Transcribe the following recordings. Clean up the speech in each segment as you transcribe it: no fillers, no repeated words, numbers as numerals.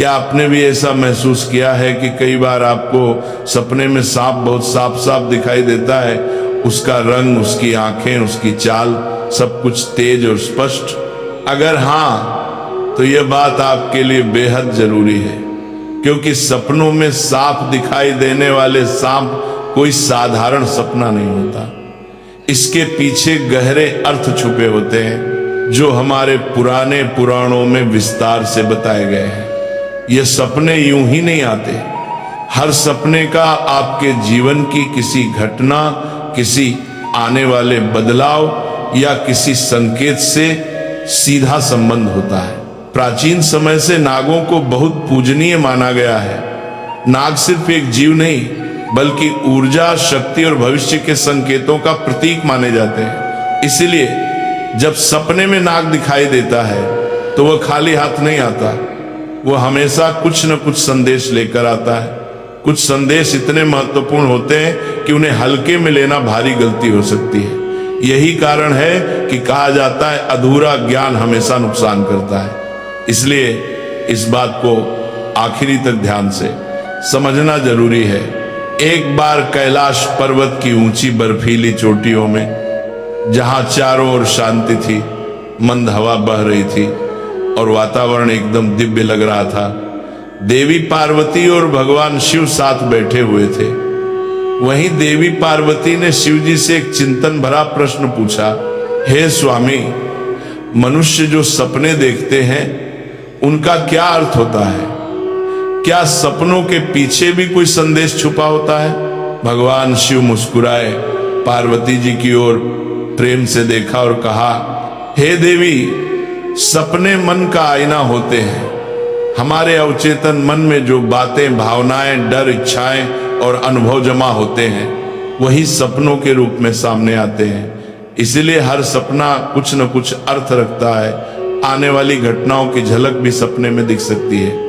क्या आपने भी ऐसा महसूस किया है कि कई बार आपको सपने में सांप बहुत साफ साफ दिखाई देता है, उसका रंग, उसकी आंखें, उसकी चाल, सब कुछ तेज और स्पष्ट? अगर हाँ, तो यह बात आपके लिए बेहद जरूरी है, क्योंकि सपनों में साफ दिखाई देने वाले सांप कोई साधारण सपना नहीं होता। इसके पीछे गहरे अर्थ छुपे होते हैं जो हमारे पुराने पुराणों में विस्तार से बताए गए हैं। ये सपने यूं ही नहीं आते। हर सपने का आपके जीवन की किसी घटना, किसी आने वाले बदलाव या किसी संकेत से सीधा संबंध होता है। प्राचीन समय से नागों को बहुत पूजनीय माना गया है। नाग सिर्फ एक जीव नहीं, बल्कि ऊर्जा, शक्ति और भविष्य के संकेतों का प्रतीक माने जाते हैं। इसलिए जब सपने में नाग दिखाई देता है तो वह खाली हाथ नहीं आता, वो हमेशा कुछ न कुछ संदेश लेकर आता है। कुछ संदेश इतने महत्वपूर्ण होते हैं कि उन्हें हल्के में लेना भारी गलती हो सकती है। यही कारण है कि कहा जाता है अधूरा ज्ञान हमेशा नुकसान करता है। इसलिए इस बात को आखिरी तक ध्यान से समझना जरूरी है। एक बार कैलाश पर्वत की ऊंची बर्फीली चोटियों में, जहां चारों ओर शांति थी, मंद हवा बह रही थी और वातावरण एकदम दिव्य लग रहा था, देवी पार्वती और भगवान शिव साथ बैठे हुए थे। वहीं देवी पार्वती ने शिव जी से एक चिंतन भरा प्रश्न पूछा, हे स्वामी, मनुष्य जो सपने देखते हैं उनका क्या अर्थ होता है? क्या सपनों के पीछे भी कोई संदेश छुपा होता है? भगवान शिव मुस्कुराए, पार्वती जी की ओर प्रेम से देखा और कहा, हे देवी, सपने मन का आईना होते हैं। हमारे अवचेतन मन में जो बातें, भावनाएं, डर, इच्छाएं और अनुभव जमा होते हैं वही सपनों के रूप में सामने आते हैं। इसलिए हर सपना कुछ न कुछ अर्थ रखता है। आने वाली घटनाओं की झलक भी सपने में दिख सकती है।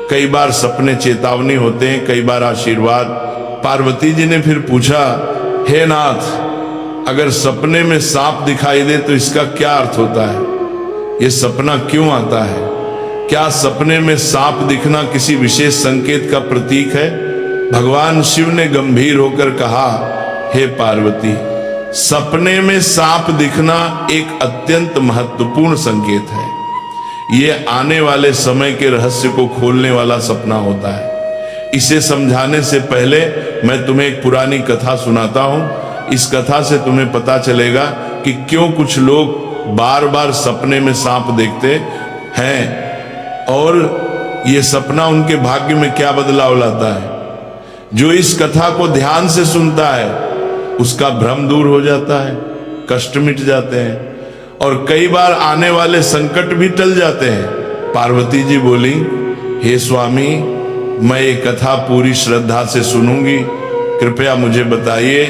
कई बार सपने चेतावनी होते हैं, कई बार आशीर्वाद। पार्वती जी ने फिर पूछा, हे नाथ, अगर सपने में सांप दिखाई दे तो इसका क्या अर्थ होता है? ये सपना क्यों आता है? क्या सपने में सांप दिखना किसी विशेष संकेत का प्रतीक है? भगवान शिव ने गंभीर होकर कहा, हे पार्वती, सपने में सांप दिखना एक अत्यंत महत्वपूर्ण संकेत है। यह आने वाले समय के रहस्य को खोलने वाला सपना होता है। इसे समझाने से पहले मैं तुम्हें एक पुरानी कथा सुनाता हूं। इस कथा से तुम्हें पता चलेगा कि क्यों कुछ लोग बार बार सपने में सांप देखते हैं और यह सपना उनके भाग्य में क्या बदलाव लाता है। जो इस कथा को ध्यान से सुनता है उसका भ्रम दूर हो जाता है, कष्ट मिट जाते हैं और कई बार आने वाले संकट भी टल जाते हैं। पार्वती जी बोली, हे स्वामी, मैं ये कथा पूरी श्रद्धा से सुनूंगी, कृपया मुझे बताइए।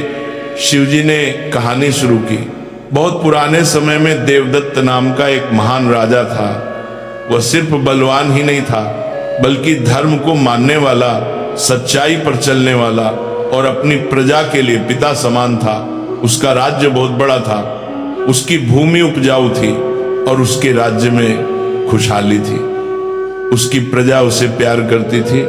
शिव जी ने कहानी शुरू की। बहुत पुराने समय में देवदत्त नाम का एक महान राजा था। वह सिर्फ बलवान ही नहीं था, बल्कि धर्म को मानने वाला, सच्चाई पर चलने वाला और अपनी प्रजा के लिए पिता समान था। उसका राज्य बहुत बड़ा था, उसकी भूमि उपजाऊ थी और उसके राज्य में खुशहाली थी। उसकी प्रजा उसे प्यार करती थी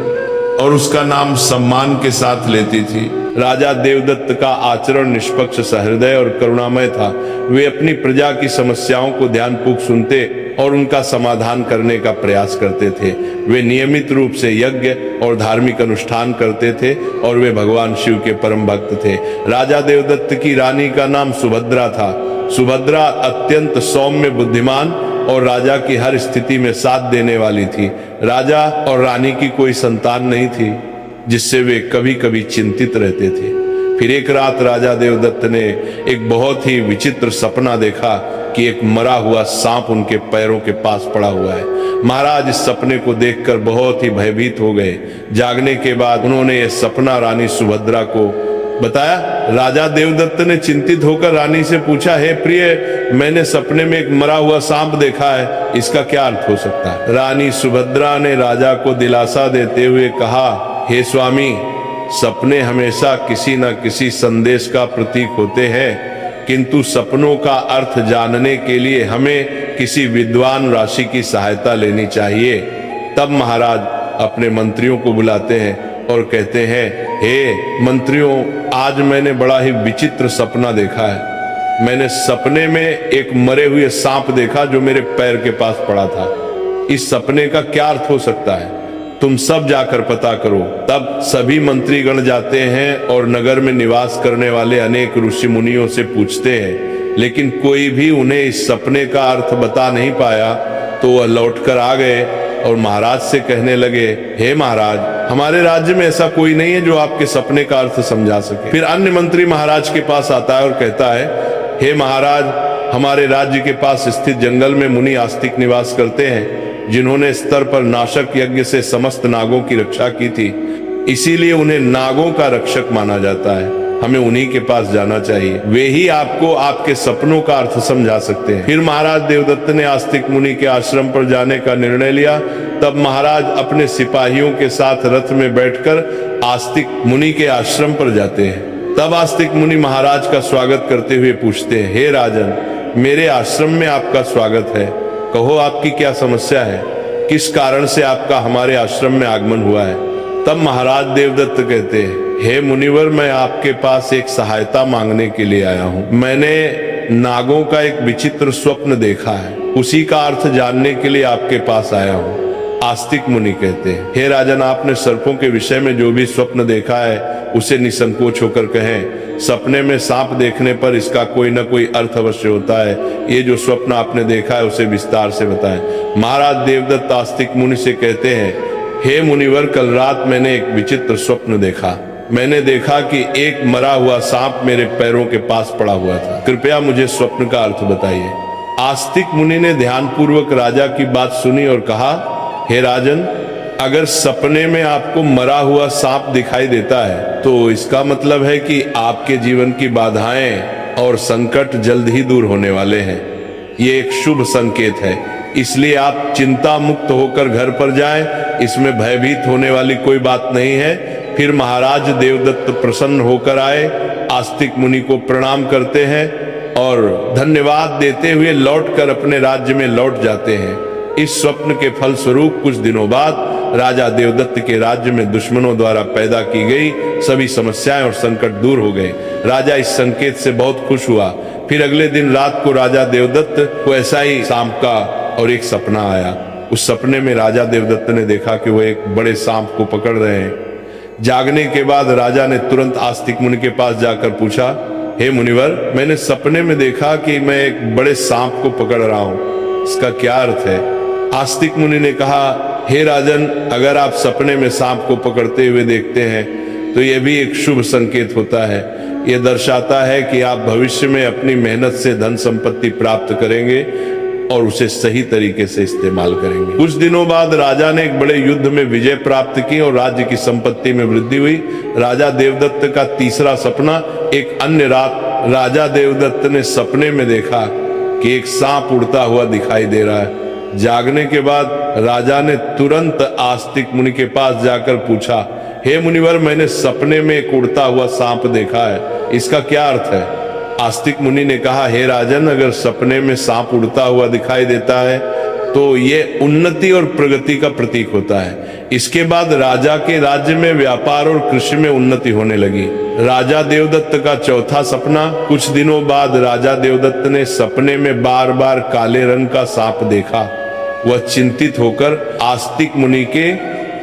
और उसका नाम सम्मान के साथ लेती थी। राजा देवदत्त का आचरण निष्पक्ष, सहृदय और करुणामय था। वे अपनी प्रजा की समस्याओं को ध्यानपूर्वक सुनते और उनका समाधान करने का प्रयास करते थे। वे नियमित रूप से यज्ञ और धार्मिक अनुष्ठान करते थे और वे भगवान शिव के परम भक्त थे। राजा देवदत्त की रानी का नाम सुभद्रा था। सुभद्रा अत्यंत सौम्य, बुद्धिमान और राजा की हर स्थिति में साथ देने वाली थी। राजा और रानी की कोई संतान नहीं थी, जिससे वे कभी कभी चिंतित रहते थे। फिर एक रात राजा देवदत्त ने एक बहुत ही विचित्र सपना देखा कि एक मरा हुआ सांप उनके पैरों के पास पड़ा हुआ है। महाराज इस सपने को देखकर बहुत ही भयभीत हो गए। जागने के बाद उन्होंने यह सपना रानी सुभद्रा को बताया। राजा देवदत्त ने चिंतित होकर रानी से पूछा, हे प्रिय, मैंने सपने में एक मरा हुआ सांप देखा है, इसका क्या अर्थ हो सकता है? रानी सुभद्रा ने राजा को दिलासा देते हुए कहा, हे स्वामी, सपने हमेशा किसी न किसी संदेश का प्रतीक होते हैं, किंतु सपनों का अर्थ जानने के लिए हमें किसी विद्वान ऋषि की सहायता लेनी चाहिए। तब महाराज अपने मंत्रियों को बुलाते हैं और कहते हैं, हे मंत्रियों, आज मैंने बड़ा ही विचित्र सपना देखा है। मैंने सपने में एक मरे हुए सांप देखा जो मेरे पैर के पास पड़ा था। इस सपने का क्या अर्थ हो सकता है? तुम सब जाकर पता करो। तब सभी मंत्रीगण जाते हैं और नगर में निवास करने वाले अनेक ऋषि मुनियों से पूछते हैं, लेकिन कोई भी उन्हें इस सपने का अर्थ बता नहीं पाया। तो वह लौटकर आ गए और महाराज से कहने लगे, हे महाराज, हमारे राज्य में ऐसा कोई नहीं है जो आपके सपने का अर्थ समझा सके। फिर अन्य मंत्री महाराज के पास आता है और कहता है, हे महाराज, हमारे राज्य के पास स्थित जंगल में मुनि आस्तिक निवास करते हैं, जिन्होंने स्तर पर नाशक यज्ञ से समस्त नागों की रक्षा की थी। इसीलिए उन्हें नागों का रक्षक माना जाता है। हमें उन्हीं के पास जाना चाहिए, वे ही आपको आपके सपनों का अर्थ समझा सकते हैं। फिर महाराज देवदत्त ने आस्तिक मुनि के आश्रम पर जाने का निर्णय लिया। तब महाराज अपने सिपाहियों के साथ रथ में बैठकर आस्तिक मुनि के आश्रम पर जाते हैं। तब आस्तिक मुनि महाराज का स्वागत करते हुए पूछते हैं, हे राजन, मेरे आश्रम में आपका स्वागत है। कहो, आपकी क्या समस्या है? किस कारण से आपका हमारे आश्रम में आगमन हुआ है? तब महाराज देवदत्त कहते हैं, हे मुनिवर, मैं आपके पास एक सहायता मांगने के लिए आया हूँ। मैंने नागों का एक विचित्र स्वप्न देखा है, उसी का अर्थ जानने के लिए आपके पास आया हूँ। आस्तिक मुनि कहते हैं, हे राजन, आपने सर्पों के विषय में जो भी स्वप्न देखा है उसे निसंकोच होकर कहें। सपने में सांप देखने पर इसका कोई न कोई अर्थ अवश्य होता है। ये जो स्वप्न आपने देखा है उसे विस्तार से बताएं। महाराज देवदत्त आस्तिक मुनि से कहते हैं, हे मुनिवर, कल रात मैंने एक विचित्र स्वप्न देखा। मैंने देखा कि एक मरा हुआ सांप मेरे पैरों के पास पड़ा हुआ था। कृपया मुझे स्वप्न का अर्थ बताइए। आस्तिक मुनि ने ध्यानपूर्वक राजा की बात सुनी और कहा, हे राजन, अगर सपने में आपको मरा हुआ सांप दिखाई देता है तो इसका मतलब है कि आपके जीवन की बाधाएं और संकट जल्द ही दूर होने वाले हैं। ये एक शुभ संकेत है, इसलिए आप चिंता मुक्त होकर घर पर जाएं। इसमें भयभीत होने वाली कोई बात नहीं है। फिर महाराज देवदत्त प्रसन्न होकर आए, आस्तिक मुनि को प्रणाम करते हैं और धन्यवाद देते हुए लौटकर अपने राज्य में लौट जाते हैं। इस स्वप्न के फल स्वरूप कुछ दिनों बाद राजा देवदत्त के राज्य में दुश्मनों द्वारा पैदा की गई सभी समस्याएं और संकट दूर हो गए। राजा इस संकेत से बहुत खुश हुआ। फिर अगले दिन रात को राजा देवदत्त को ऐसा ही सांप का और एक सपना आया। उस सपने में राजा देवदत्त ने देखा कि वह एक बड़े सांप को पकड़ रहे हैं। जागने के बाद राजा ने तुरंत आस्तिक मुनि के पास जाकर पूछा, हे मुनिवर, मैंने सपने में देखा कि मैं एक बड़े सांप को पकड़ रहा हूँ, इसका क्या अर्थ है? आस्तिक मुनि ने कहा, हे राजन, अगर आप सपने में सांप को पकड़ते हुए देखते हैं तो यह भी एक शुभ संकेत होता है। यह दर्शाता है कि आप भविष्य में अपनी मेहनत से धन संपत्ति प्राप्त करेंगे और उसे सही तरीके से इस्तेमाल करेंगे। कुछ दिनों बाद राजा ने एक बड़े युद्ध में विजय प्राप्त की और राज्य की संपत्ति में वृद्धि हुई। राजा देवदत्त का तीसरा सपना, एक अन्य रात राजा देवदत्त ने सपने में देखा कि एक सांप उड़ता हुआ दिखाई दे रहा है। जागने के बाद राजा ने तुरंत आस्तिक मुनि के पास जाकर पूछा, हे मुनिवर, मैंने सपने में एक उड़ता हुआ सांप देखा है, इसका क्या अर्थ है? आस्तिक मुनि ने कहा, हे राजन, अगर सपने में सांप उड़ता हुआ दिखाई देता है तो ये उन्नति और प्रगति का प्रतीक होता है। इसके बाद राजा के राज्य में व्यापार और कृषि में उन्नति होने लगी। राजा देवदत्त का चौथा सपना, कुछ दिनों बाद राजा देवदत्त ने सपने में बार बार काले रंग का सांप देखा। वह चिंतित होकर आस्तिक मुनि के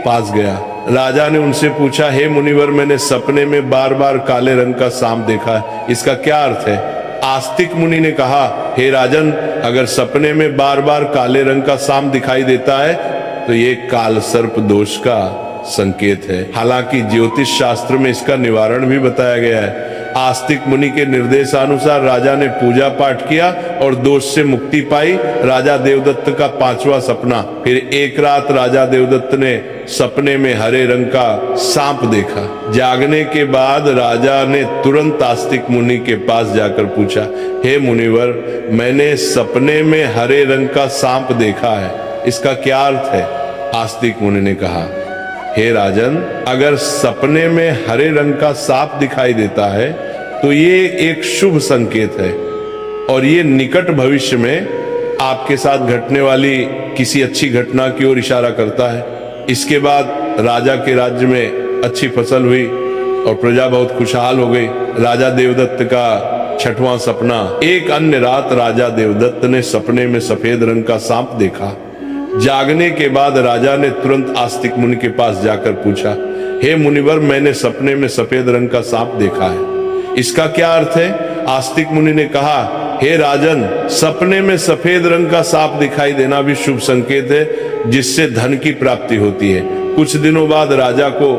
पास गया। राजा ने उनसे पूछा, हे मुनिवर, मैंने सपने में बार बार काले रंग का सांप देखा है, इसका क्या अर्थ है? आस्तिक मुनि ने कहा, हे राजन, अगर सपने में बार बार काले रंग का सांप दिखाई देता है तो ये काल सर्प दोष का संकेत है। हालांकि ज्योतिष शास्त्र में इसका निवारण भी बताया गया है। आस्तिक मुनि के निर्देशानुसार राजा ने पूजा पाठ किया और दोष से मुक्ति पाई। राजा देवदत्त का पांचवा सपना, फिर एक रात राजा देवदत्त ने सपने में हरे रंग का सांप देखा। जागने के बाद राजा ने तुरंत आस्तिक मुनि के पास जाकर पूछा, हे मुनिवर, मैंने सपने में हरे रंग का सांप देखा है, इसका क्या अर्थ है? आस्तिक मुनि ने कहा, हे राजन, अगर सपने में हरे रंग का सांप दिखाई देता है तो ये एक शुभ संकेत है और ये निकट भविष्य में आपके साथ घटने वाली किसी अच्छी घटना की ओर इशारा करता है। इसके बाद राजा के राज्य में अच्छी फसल हुई और प्रजा बहुत खुशहाल हो गई। राजा देवदत्त का 6वां सपना। एक अन्य रात राजा देवदत्त ने सपने में सफेद रंग का सांप देखा। जागने के बाद राजा ने तुरंत आस्तिक मुनि के पास जाकर पूछा, हे मुनिवर, मैंने सपने में सफेद रंग का सांप देखा है, इसका क्या अर्थ है? आस्तिक मुनि ने कहा, हे राजन, सपने में सफेद रंग का सांप दिखाई देना भी शुभ संकेत है, जिससे धन की प्राप्ति होती है। कुछ दिनों बाद राजा को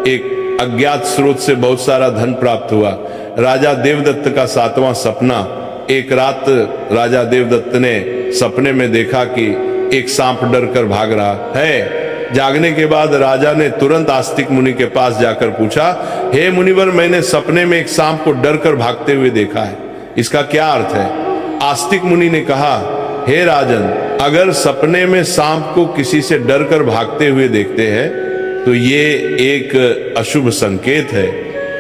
एक अज्ञात स्रोत से बहुत सारा धन प्राप्त हुआ। राजा देवदत्त का 7वां सपना। एक रात राजा देवदत्त ने सपने में देखा कि एक सांप डर कर भाग रहा है। जागने के बाद राजा ने तुरंत आस्तिक मुनि के पास जाकर पूछा, हे मुनिवर, मैंने सपने में एक सांप को डर कर भागते हुए देखा है, इसका क्या अर्थ है? आस्तिक मुनि ने कहा, हे राजन, अगर सपने में सांप को किसी से डर कर भागते हुए देखते हैं तो ये एक अशुभ संकेत है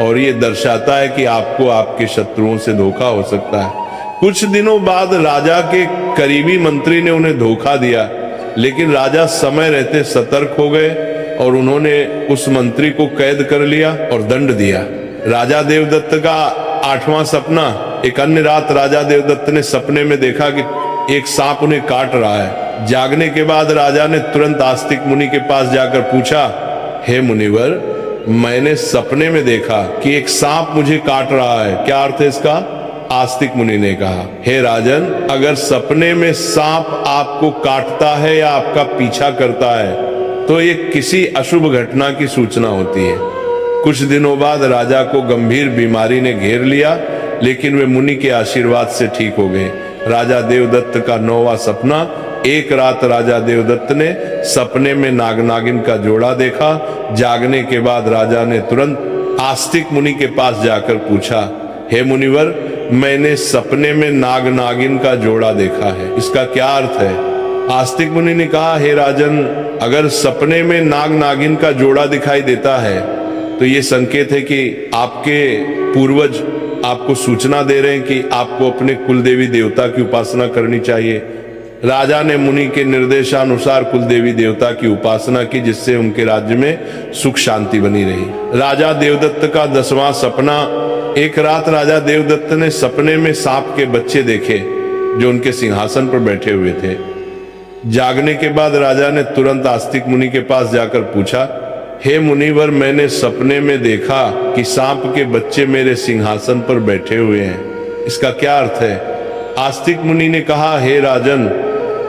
और ये दर्शाता है कि आपको आपके शत्रुओं से धोखा हो सकता है। कुछ दिनों बाद राजा के करीबी मंत्री ने उन्हें धोखा दिया, लेकिन राजा समय रहते सतर्क हो गए और उन्होंने उस मंत्री को कैद कर लिया और दंड दिया। राजा देवदत्त का 8वां सपना। एक अन्य रात राजा देवदत्त ने सपने में देखा कि एक सांप उन्हें काट रहा है। जागने के बाद राजा ने तुरंत आस्तिक मुनि के पास जाकर पूछा, हे मुनिवर, मैंने सपने में देखा कि एक सांप मुझे काट रहा है, क्या अर्थ है इसका? आस्तिक मुनि ने कहा, हे राजन, अगर सपने में सांप आपको काटता है या आपका पीछा करता है तो ये किसी अशुभ घटना की सूचना होती है। कुछ दिनों बाद राजा को गंभीर बीमारी ने घेर लिया, लेकिन वे मुनि के आशीर्वाद से ठीक हो गए। राजा देवदत्त का 9वां सपना। एक रात राजा देवदत्त ने सपने में नाग नागिन का जोड़ा देखा। जागने के बाद राजा ने तुरंत आस्तिक मुनि के पास जाकर पूछा, हे मुनिवर, मैंने सपने में नाग नागिन का जोड़ा देखा है, इसका क्या अर्थ है? आस्तिक मुनि ने कहा, हे राजन, अगर सपने में नाग नागिन का जोड़ा दिखाई देता है तो ये संकेत है कि आपके पूर्वज आपको सूचना दे रहे हैं कि आपको अपने कुल देवी देवता की उपासना करनी चाहिए। राजा ने मुनि के निर्देशानुसार कुल देवी देवता की उपासना की, जिससे उनके राज्य में सुख शांति बनी रही। राजा देवदत्त का 10वां सपना। एक रात राजा देवदत्त ने सपने में सांप के बच्चे देखे जो उनके सिंहासन पर बैठे हुए थे। जागने के बाद राजा ने तुरंत आस्तिक मुनि के पास जाकर पूछा, हे मुनिवर, मैंने सपने में देखा कि सांप के बच्चे मेरे सिंहासन पर बैठे हुए हैं, इसका क्या अर्थ है? आस्तिक मुनि ने कहा, हे राजन,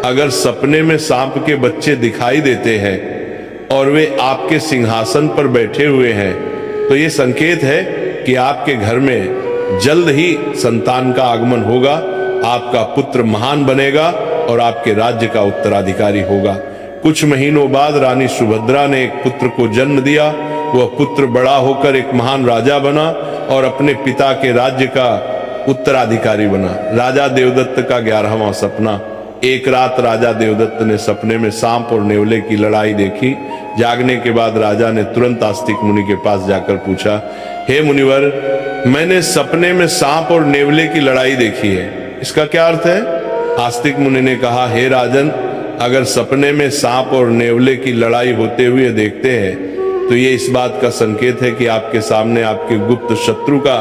अगर सपने में सांप के बच्चे दिखाई देते हैं और वे आपके सिंहासन पर बैठे हुए हैं तो ये संकेत है कि आपके घर में जल्द ही संतान का आगमन होगा, आपका पुत्र महान बनेगा और आपके राज्य का उत्तराधिकारी होगा। कुछ महीनों बाद रानी सुभद्रा ने एक पुत्र को जन्म दिया। वह पुत्र बड़ा होकर एक महान राजा बना और अपने पिता के राज्य का उत्तराधिकारी बना। राजा देवदत्त का 11वां सपना। एक रात राजा देवदत्त ने सपने में सांप और नेवले की लड़ाई देखी। जागने के बाद राजा ने तुरंत आस्तिक मुनि के पास जाकर पूछा, हे मुनिवर, मैंने सपने में सांप और नेवले की लड़ाई देखी है, इसका क्या अर्थ है? आस्तिक मुनि ने कहा, हे राजन, अगर सपने में सांप और नेवले की लड़ाई होते हुए देखते हैं तो ये इस बात का संकेत है कि आपके सामने आपके गुप्त शत्रु का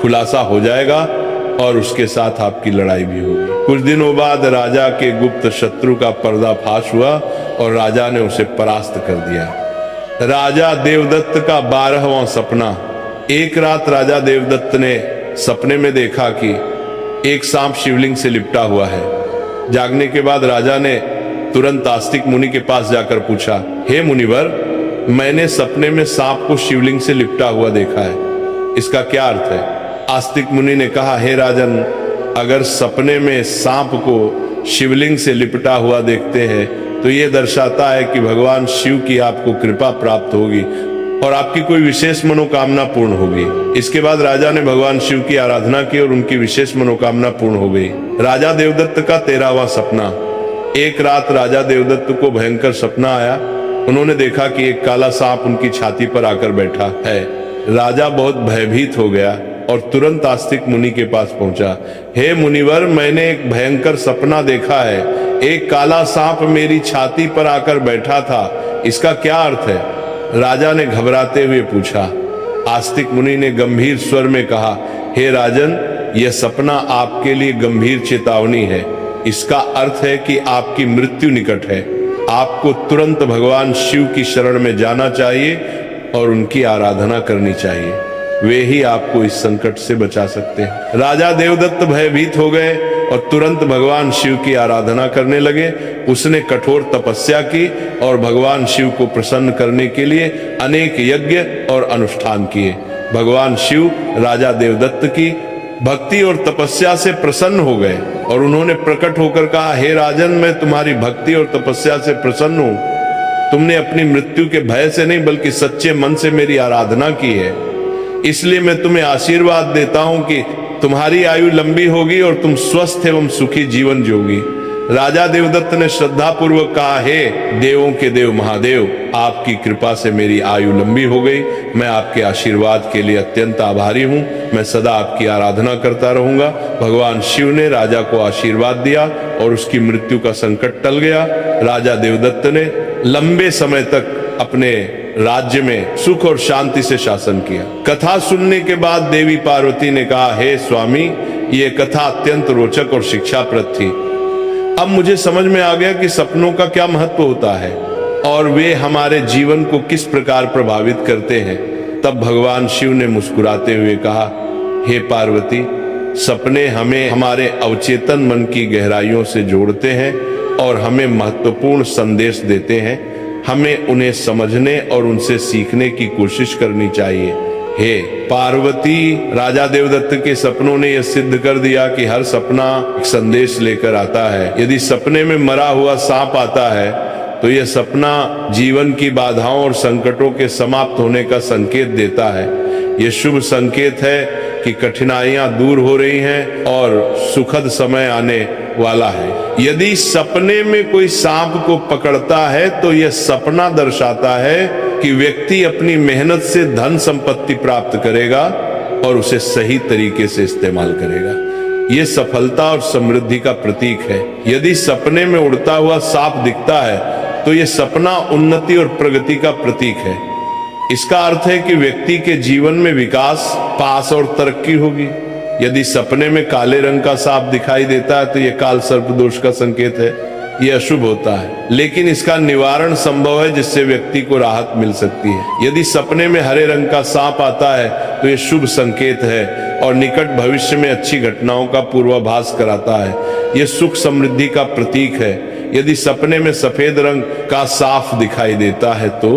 खुलासा हो जाएगा और उसके साथ आपकी लड़ाई भी होगी। कुछ दिनों बाद राजा के गुप्त शत्रु का पर्दाफाश हुआ और राजा ने उसे परास्त कर दिया। राजा देवदत्त का 12वां सपना। एक रात राजा देवदत्त ने सपने में देखा कि एक सांप शिवलिंग से लिपटा हुआ है। जागने के बाद राजा ने तुरंत आस्तिक मुनि के पास जाकर पूछा, हे मुनिवर, मैंने सपने में सांप को शिवलिंग से लिपटा हुआ देखा है, इसका क्या अर्थ है? आस्तिक मुनि ने कहा, हे राजन, अगर सपने में सांप को शिवलिंग से लिपटा हुआ देखते हैं तो यह दर्शाता है कि भगवान शिव की आपको कृपा प्राप्त होगी और आपकी कोई विशेष मनोकामना पूर्ण होगी। इसके बाद राजा ने भगवान शिव की आराधना की और उनकी विशेष मनोकामना पूर्ण हो गई। राजा देवदत्त का 13वां सपना। एक रात राजा देवदत्त को भयंकर सपना आया। उन्होंने देखा कि एक काला सांप उनकी छाती पर आकर बैठा है। राजा बहुत भयभीत हो गया। और तुरंत आस्तिक मुनि के पास पहुंचा। हे मुनिवर, मैंने एक भयंकर सपना देखा है। एक काला सांप मेरी छाती पर आकर बैठा था, इसका क्या अर्थ है? राजा ने घबराते हुए पूछा। आस्तिक मुनि ने गंभीर स्वर में कहा, हे राजन, यह सपना आपके लिए गंभीर चेतावनी है। इसका अर्थ है कि आपकी मृत्यु निकट है। आपको तुरंत भगवान शिव की शरण में जाना चाहिए और उनकी आराधना करनी चाहिए। वे ही आपको इस संकट से बचा सकते हैं। राजा देवदत्त भयभीत हो गए और तुरंत भगवान शिव की आराधना करने लगे। उसने कठोर तपस्या की और भगवान शिव को प्रसन्न करने के लिए अनेक यज्ञ और अनुष्ठान किए। भगवान शिव राजा देवदत्त की भक्ति और तपस्या से प्रसन्न हो गए और उन्होंने प्रकट होकर कहा, हे राजन, मैं तुम्हारी भक्ति और तपस्या से प्रसन्न हूं। तुमने अपनी मृत्यु के भय से नहीं बल्कि सच्चे मन से मेरी आराधना की है, इसलिए मैं तुम्हें आशीर्वाद देता हूं कि तुम्हारी आयु लंबी होगी और तुम स्वस्थ एवं सुखी जीवन जियोगी। राजा देवदत्त ने श्रद्धा पूर्वक कहा, हे देवों के देव महादेव, आपकी कृपा से मेरी आयु लंबी हो गई। मैं आपके आशीर्वाद के लिए अत्यंत आभारी हूँ। मैं सदा आपकी आराधना करता रहूंगा। भगवान शिव ने राजा को आशीर्वाद दिया और उसकी मृत्यु का संकट टल गया। राजा देवदत्त ने लंबे समय तक अपने राज्य में सुख और शांति से शासन किया। कथा सुनने के बाद देवी पार्वती ने कहा, हे स्वामी, ये कथा अत्यंत रोचक और शिक्षाप्रद थी। अब मुझे समझ में आ गया कि सपनों का क्या महत्व होता है और वे हमारे जीवन को किस प्रकार प्रभावित करते हैं। तब भगवान शिव ने मुस्कुराते हुए कहा, हे पार्वती, सपने हमें हमारे अवचेतन मन की गहराइयों से जोड़ते हैं और हमें महत्वपूर्ण संदेश देते हैं। हमें उन्हें समझने और उनसे सीखने की कोशिश करनी चाहिए। हे पार्वती, राजा देवदत्त के सपनों ने यह सिद्ध कर दिया कि हर सपना एक संदेश लेकर आता है। यदि सपने में मरा हुआ सांप आता है तो यह सपना जीवन की बाधाओं और संकटों के समाप्त होने का संकेत देता है। यह शुभ संकेत है कि कठिनाइयां दूर हो रही हैं और सुखद समय आने वाला है। यदि सपने में कोई सांप को पकड़ता है तो यह सपना दर्शाता है कि व्यक्ति अपनी मेहनत से धन संपत्ति प्राप्त करेगा और उसे सही तरीके से इस्तेमाल करेगा। यह सफलता और समृद्धि का प्रतीक है। यदि सपने में उड़ता हुआ सांप दिखता है तो यह सपना उन्नति और प्रगति का प्रतीक है। इसका अर्थ है कि व्यक्ति के जीवन में विकास, पास और तरक्की होगी। यदि सपने में काले रंग का सांप दिखाई देता है तो यह काल सर्प दोष का संकेत है। यह अशुभ होता है, लेकिन इसका निवारण संभव है जिससे व्यक्ति को राहत मिल सकती है। यदि सपने में हरे रंग का सांप आता है तो यह शुभ संकेत है और निकट भविष्य में अच्छी घटनाओं का पूर्वाभास कराता है। यह सुख समृद्धि का प्रतीक है। यदि सपने में सफेद रंग का सांप दिखाई देता है तो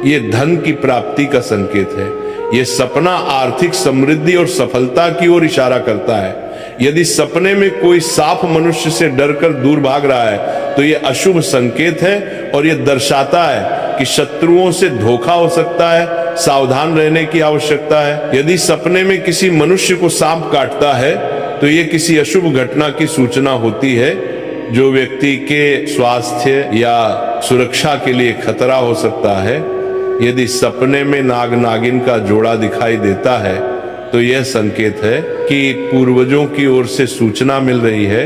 यह धन की प्राप्ति का संकेत है। यह सपना आर्थिक समृद्धि और सफलता की ओर इशारा करता है। यदि सपने में कोई सांप मनुष्य से डरकर दूर भाग रहा है तो यह अशुभ संकेत है और यह दर्शाता है कि शत्रुओं से धोखा हो सकता है। सावधान रहने की आवश्यकता है। यदि सपने में किसी मनुष्य को सांप काटता है तो यह किसी अशुभ घटना की सूचना होती है जो व्यक्ति के स्वास्थ्य या सुरक्षा के लिए खतरा हो सकता है। यदि सपने में नाग नागिन का जोड़ा दिखाई देता है तो यह संकेत है कि पूर्वजों की ओर से सूचना मिल रही है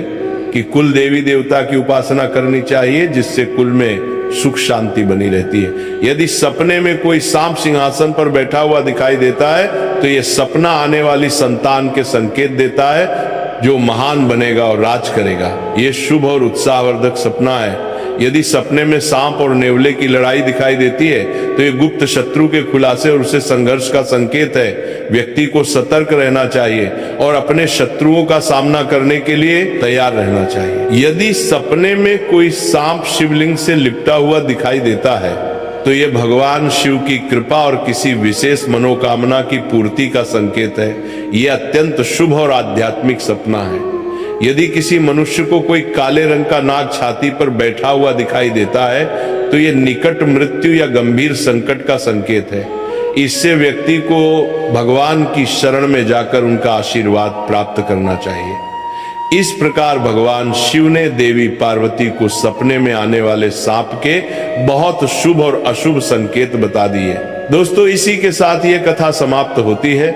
कि कुल देवी देवता की उपासना करनी चाहिए, जिससे कुल में सुख शांति बनी रहती है। यदि सपने में कोई सांप सिंहासन पर बैठा हुआ दिखाई देता है तो यह सपना आने वाली संतान के संकेत देता है जो महान बनेगा और राज करेगा। यह शुभ और उत्साहवर्धक सपना है। यदि सपने में सांप और नेवले की लड़ाई दिखाई देती है तो यह गुप्त शत्रु के खुलासे और उससे संघर्ष का संकेत है। व्यक्ति को सतर्क रहना चाहिए और अपने शत्रुओं का सामना करने के लिए तैयार रहना चाहिए। यदि सपने में कोई सांप शिवलिंग से लिपटा हुआ दिखाई देता है तो यह भगवान शिव की कृपा और किसी विशेष मनोकामना की पूर्ति का संकेत है। यह अत्यंत शुभ और आध्यात्मिक सपना है। यदि किसी मनुष्य को कोई काले रंग का नाग छाती पर बैठा हुआ दिखाई देता है तो यह निकट मृत्यु या गंभीर संकट का संकेत है। इससे व्यक्ति को भगवान की शरण में जाकर उनका आशीर्वाद प्राप्त करना चाहिए। इस प्रकार भगवान शिव ने देवी पार्वती को सपने में आने वाले सांप के बहुत शुभ और अशुभ संकेत बता दिए। दोस्तों, इसी के साथ ये कथा समाप्त होती है।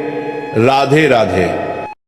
राधे राधे।